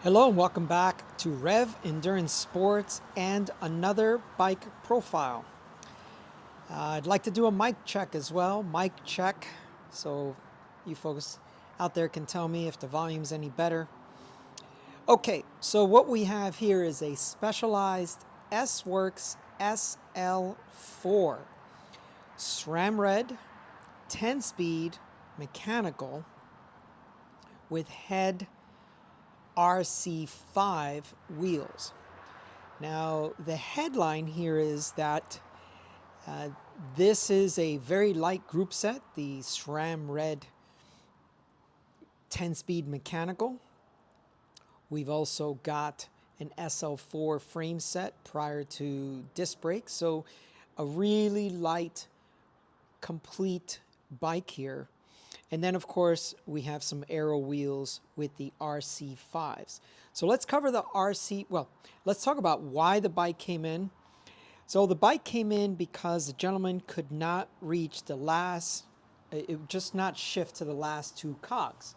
Hello and welcome back to Rev Endurance Sports and another bike profile. I'd like to do a mic check as well. Mic check, so you folks out there can tell me if the volume's any better. Okay, so what we have here is a Specialized S-Works SL4 SRAM red, 10-speed mechanical with HED RC5 wheels. Now, the headline here is that this is a very light group set, the SRAM Red 10-speed mechanical. We've also got an SL4 frame set prior to disc brakes, so a really light, complete bike here. And then, of course, we have some aero wheels with the RC5s. So let's cover the let's talk about why the bike came in. So the bike came in because the gentleman could not reach the last, it would just not shift to the last two cogs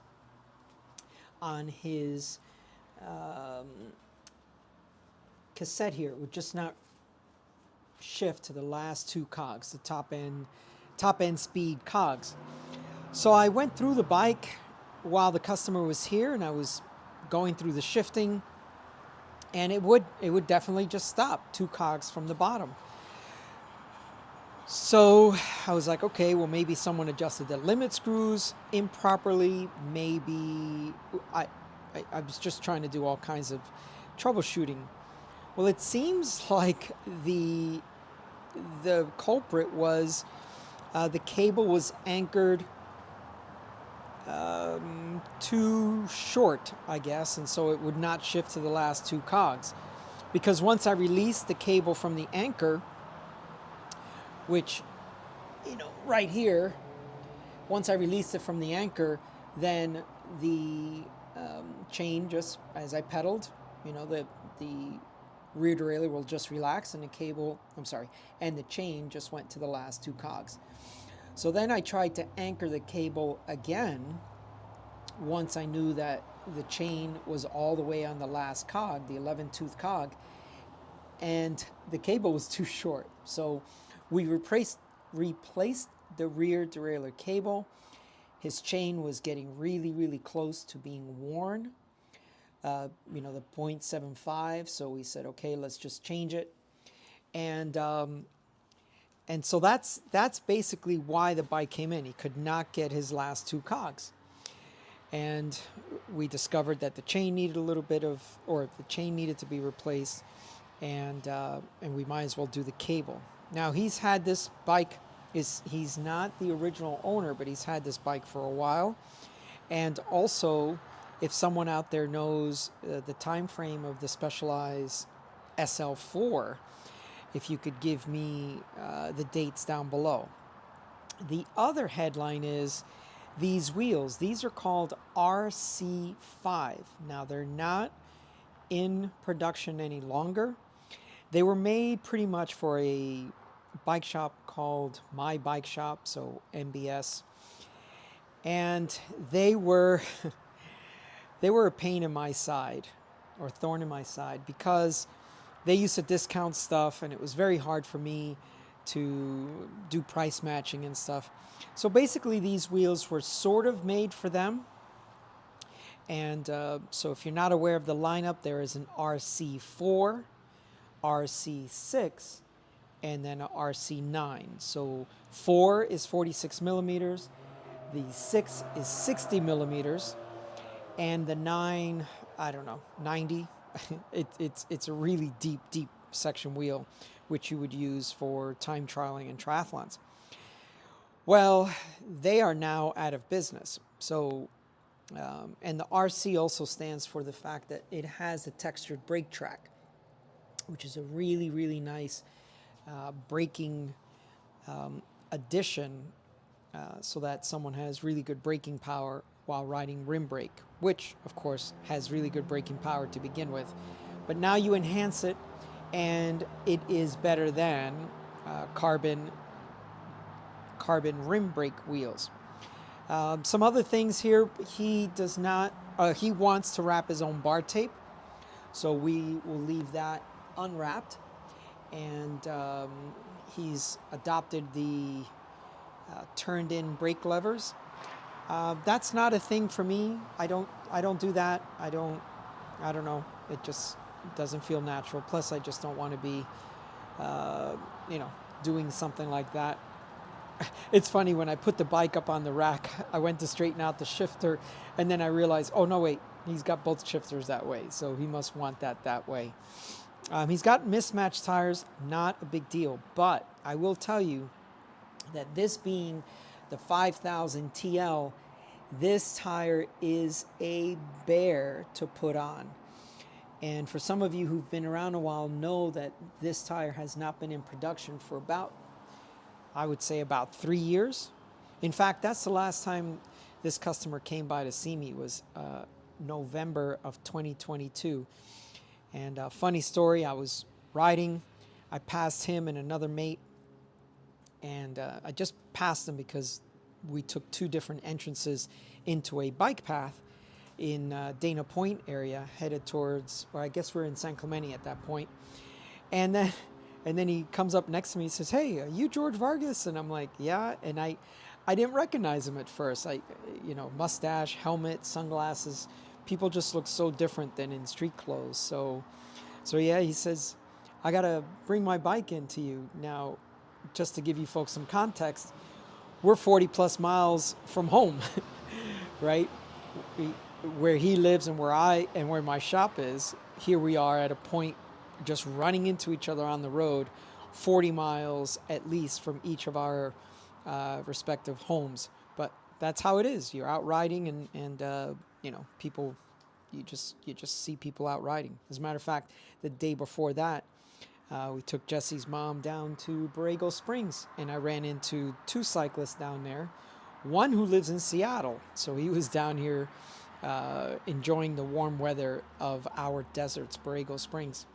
on his cassette here. It would just not shift to the last two cogs, the top end speed cogs. So I went through the bike while the customer was here, and I was going through the shifting, and it would definitely just stop two cogs from the bottom. So I was like, okay, well, maybe someone adjusted the limit screws improperly. Maybe I was just trying to do all kinds of troubleshooting. Well, it seems like the culprit was the cable was anchored too short, I guess, and so it would not shift to the last two cogs. Because once I released the cable from the anchor, which, right here, once I released it from the anchor, then the chain, just as I pedaled, the rear derailleur will just relax, and and the chain just went to the last two cogs. So then I tried to anchor the cable again once I knew that the chain was all the way on the last cog, the 11-tooth cog, and the cable was too short. So we replaced the rear derailleur cable. His chain was getting really, really close to being worn, the 0.75. So we said, okay, let's just change it. And so that's basically why the bike came in. He could not get his last two cogs. And we discovered that the chain needed the chain needed to be replaced, and we might as well do the cable. Now, he's had this bike, he's not the original owner, but he's had this bike for a while. And also, if someone out there knows the time frame of the Specialized SL4, if you could give me the dates down below. The other headline is these wheels. These are called RC5. Now, they're not in production any longer. They were made pretty much for a bike shop called My Bike Shop, so MBS. And they were they were a pain in my side, or thorn in my side, because they used to discount stuff, and it was very hard for me to do price matching and stuff. So basically, these wheels were sort of made for them. And so if you're not aware of the lineup, there is an RC4, RC6, and then a RC9. So 4 is 46 millimeters, the 6 is 60 millimeters, and the 9, I don't know, 90. It's a really deep section wheel, which you would use for time trialing and triathlons. Well, they are now out of business. So, and the RC also stands for the fact that it has a textured brake track, which is a really, really nice braking addition, so that someone has really good braking power while riding rim brake, which of course has really good braking power to begin with. But now you enhance it, and it is better than carbon rim brake wheels. Some other things here, he does not He wants to wrap his own bar tape, so we will leave that unwrapped. And he's adopted the turned-in brake levers. That's not a thing for me. I don't do that. I don't know. It just doesn't feel natural. Plus, I just don't want to be, doing something like that. It's funny, when I put the bike up on the rack, I went to straighten out the shifter, and then I realized, oh no, wait, he's got both shifters that way, so he must want that way. He's got mismatched tires, not a big deal, but I will tell you that this being the 5000 TL, this tire is a bear to put on. And for some of you who've been around a while know that this tire has not been in production for about, I would say, about 3 years. In fact, that's the last time this customer came by to see me, was November of 2022. And funny story, I was riding, I passed him and another mate, and I just passed them because we took 2 different entrances into a bike path in Dana Point area, headed towards, or I guess we're in San Clemente at that point. And then he comes up next to me and says, "Hey, are you George Vargas?" And I'm like, "Yeah." And I didn't recognize him at first. Mustache, helmet, sunglasses. People just look so different than in street clothes. So yeah, he says, "I gotta bring my bike into you." Now, just to give you folks some context, we're 40 plus miles from home, right? Where he lives and where my shop is, here we are at a point just running into each other on the road, 40 miles at least from each of our respective homes. But that's how it is. You're out riding, and people, you just see people out riding. As a matter of fact, the day before that, we took Jesse's mom down to Borrego Springs, and I ran into 2 cyclists down there. One who lives in Seattle, so he was down here enjoying the warm weather of our deserts, Borrego Springs.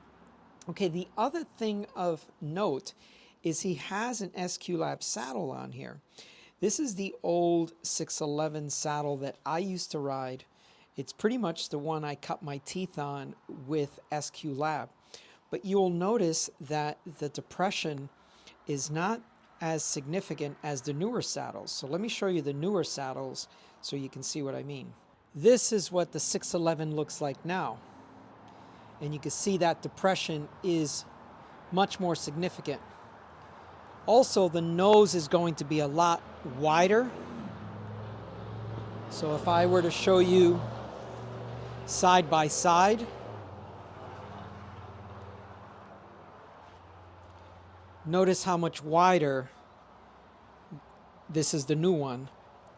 Okay, the other thing of note is he has an SQ-Lab saddle on here. This is the old 611 saddle that I used to ride. It's pretty much the one I cut my teeth on with SQ-Lab. But you'll notice that the depression is not as significant as the newer saddles. So let me show you the newer saddles so you can see what I mean. This is what the 611 looks like now. And you can see that depression is much more significant. Also, the nose is going to be a lot wider. So if I were to show you side by side, notice how much wider, this is the new one,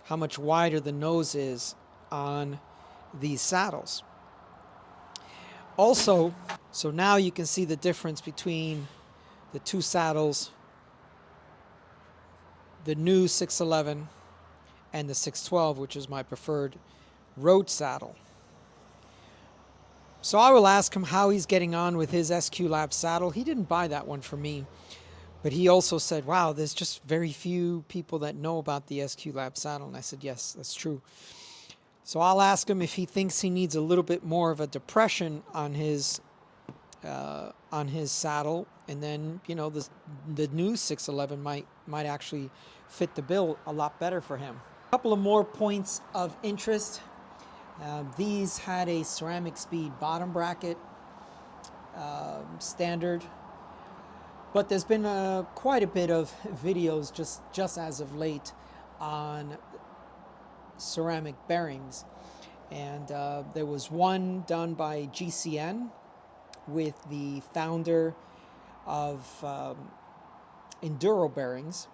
how much wider the nose is on these saddles. Also, so now you can see the difference between the 2 saddles, the new 611 and the 612, which is my preferred road saddle. So I will ask him how he's getting on with his SQ-Lab saddle. He didn't buy that one for me, but he also said, wow, there's just very few people that know about the SQ-Lab saddle. And I said, yes, that's true. So I'll ask him if he thinks he needs a little bit more of a depression on his saddle, and then the new 611 might actually fit the bill a lot better for him. A couple of more points of interest. These had a ceramic speed bottom bracket standard, but there's been quite a bit of videos just as of late on ceramic bearings, and there was one done by GCN with the founder of Enduro Bearings,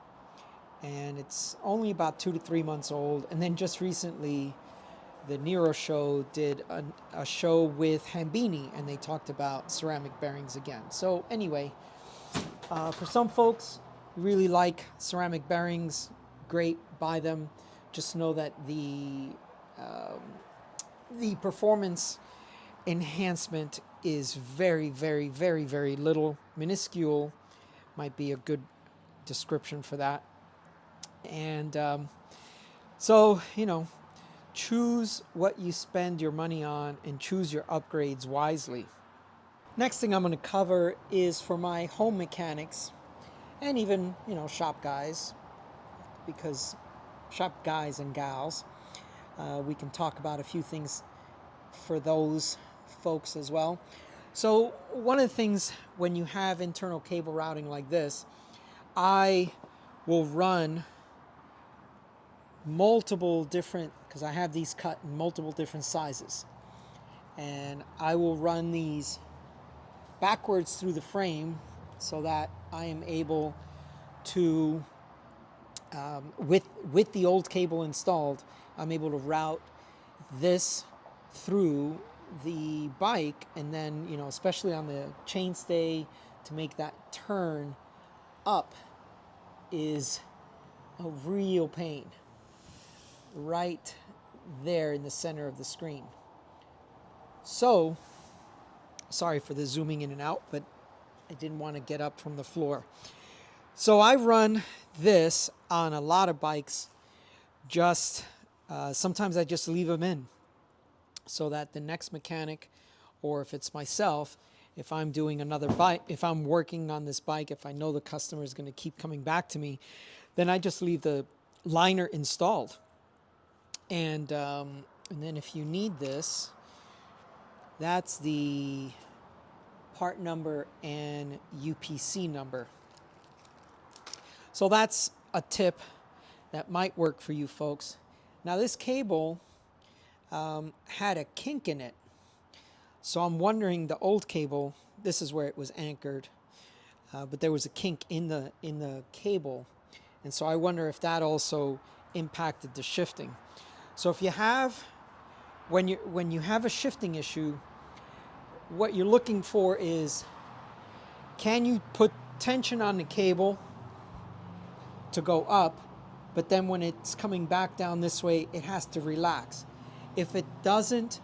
and it's only about 2 to 3 months old. And then just recently, the Nero Show did a show with Hambini, and they talked about ceramic bearings again. So anyway, for some folks who really like ceramic bearings, great, buy them. Just know that the performance enhancement is very, very, very, very little. Minuscule might be a good description for that. And so, choose what you spend your money on and choose your upgrades wisely. Next thing I'm going to cover is for my home mechanics and even, shop guys, because shop guys and gals, we can talk about a few things for those folks as well. So one of the things when you have internal cable routing like this, I will run multiple different, because I have these cut in multiple different sizes, and I will run these backwards through the frame so that I am able to, with the old cable installed, I'm able to route this through the bike, and then, especially on the chainstay, to make that turn up is a real pain right there in the center of the screen. So, sorry for the zooming in and out, but I didn't want to get up from the floor. So I run this on a lot of bikes. Sometimes I just leave them in so that the next mechanic, or if it's myself, if I'm doing another bike, if I'm working on this bike, if I know the customer is going to keep coming back to me, then I just leave the liner installed. And then if you need this, that's the part number and UPC number. So that's a tip that might work for you folks. Now this cable had a kink in it. So I'm wondering, the old cable, this is where it was anchored, but there was a kink in the cable. And so I wonder if that also impacted the shifting. So if you have, when you have a shifting issue, what you're looking for is, can you put tension on the cable to go up, but then when it's coming back down this way, it has to relax. If it doesn't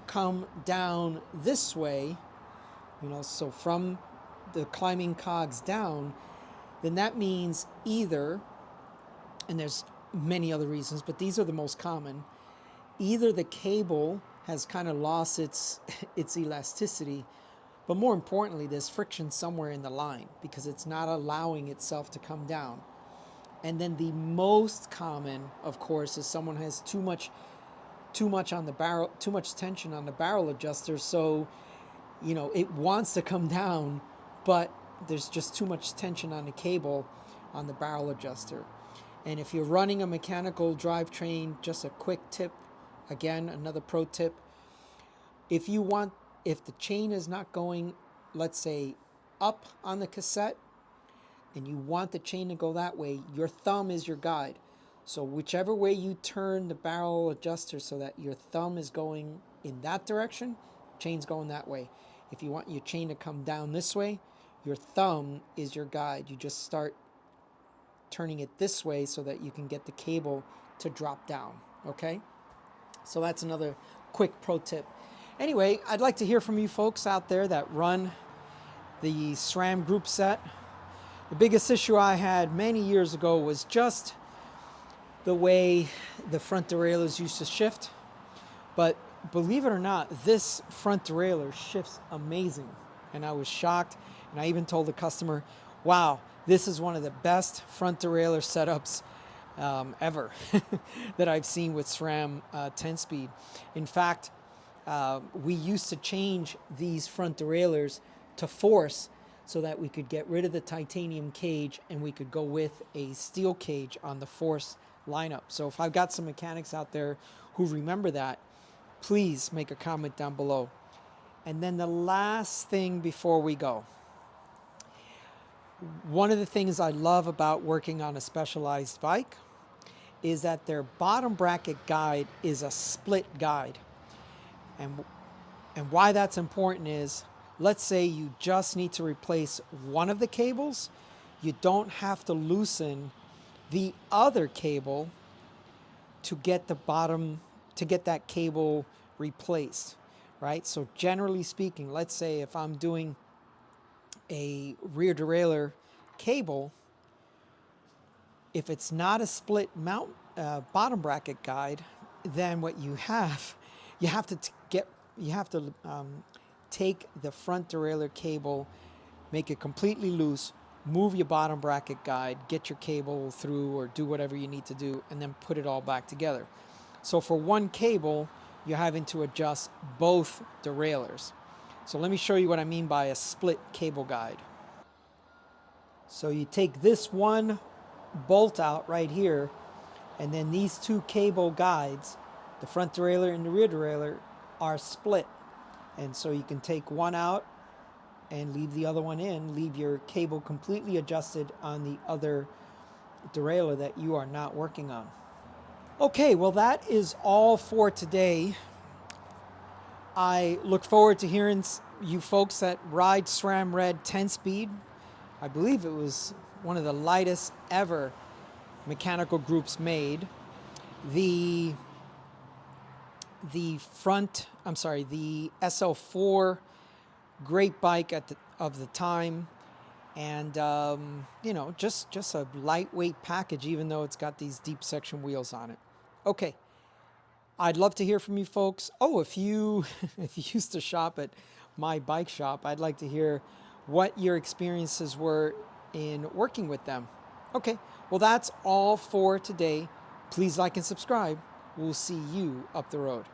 come down this way, so from the climbing cogs down, then that means either, and there's many other reasons, but these are the most common, either the cable has kind of lost its elasticity, but more importantly, there's friction somewhere in the line because it's not allowing itself to come down. And then the most common, of course, is someone has too much on the barrel, too much tension on the barrel adjuster, so it wants to come down, but there's just too much tension on the cable on the barrel adjuster. And if you're running a mechanical drivetrain, just a quick tip, again, another pro tip, if the chain is not going, let's say, up on the cassette, and you want the chain to go that way, your thumb is your guide. So whichever way you turn the barrel adjuster so that your thumb is going in that direction, chain's going that way. If you want your chain to come down this way, your thumb is your guide. You just start turning it this way so that you can get the cable to drop down, okay? So that's another quick pro tip. Anyway, I'd like to hear from you folks out there that run the SRAM group set. The biggest issue I had many years ago was just the way the front derailleurs used to shift. But believe it or not, this front derailleur shifts amazing. And I was shocked, and I even told the customer, wow, this is one of the best front derailleur setups ever that I've seen with SRAM 10-speed. In fact, we used to change these front derailleurs to force so that we could get rid of the titanium cage and we could go with a steel cage on the force lineup. So if I've got some mechanics out there who remember that, please make a comment down below. And then the last thing before we go, one of the things I love about working on a Specialized bike is that their bottom bracket guide is a split guide. And why that's important is, let's say you just need to replace one of the cables, you don't have to loosen the other cable to get that cable replaced, right? So generally speaking, let's say if I'm doing a rear derailleur cable, if it's not a split mount bottom bracket guide, then what you have to take the front derailleur cable, make it completely loose, move your bottom bracket guide, get your cable through or do whatever you need to do, and then put it all back together. So for one cable, you're having to adjust both derailleurs. So let me show you what I mean by a split cable guide. So you take this one bolt out right here, and then these two cable guides, the front derailleur and the rear derailleur, are split. And so you can take one out and leave the other one in, leave your cable completely adjusted on the other derailleur that you are not working on. Okay, well that is all for today. I look forward to hearing you folks that ride SRAM Red 10-speed. I believe it was one of the lightest ever mechanical groups made. The SL4, great bike of the time, and you know, just a lightweight package, even though it's got these deep section wheels on it. Okay, I'd love to hear from you folks. Oh, if you if you used to shop at my bike shop, I'd like to hear what your experiences were in working with them. Okay, well that's all for today. Please like and subscribe. We'll see you up the road.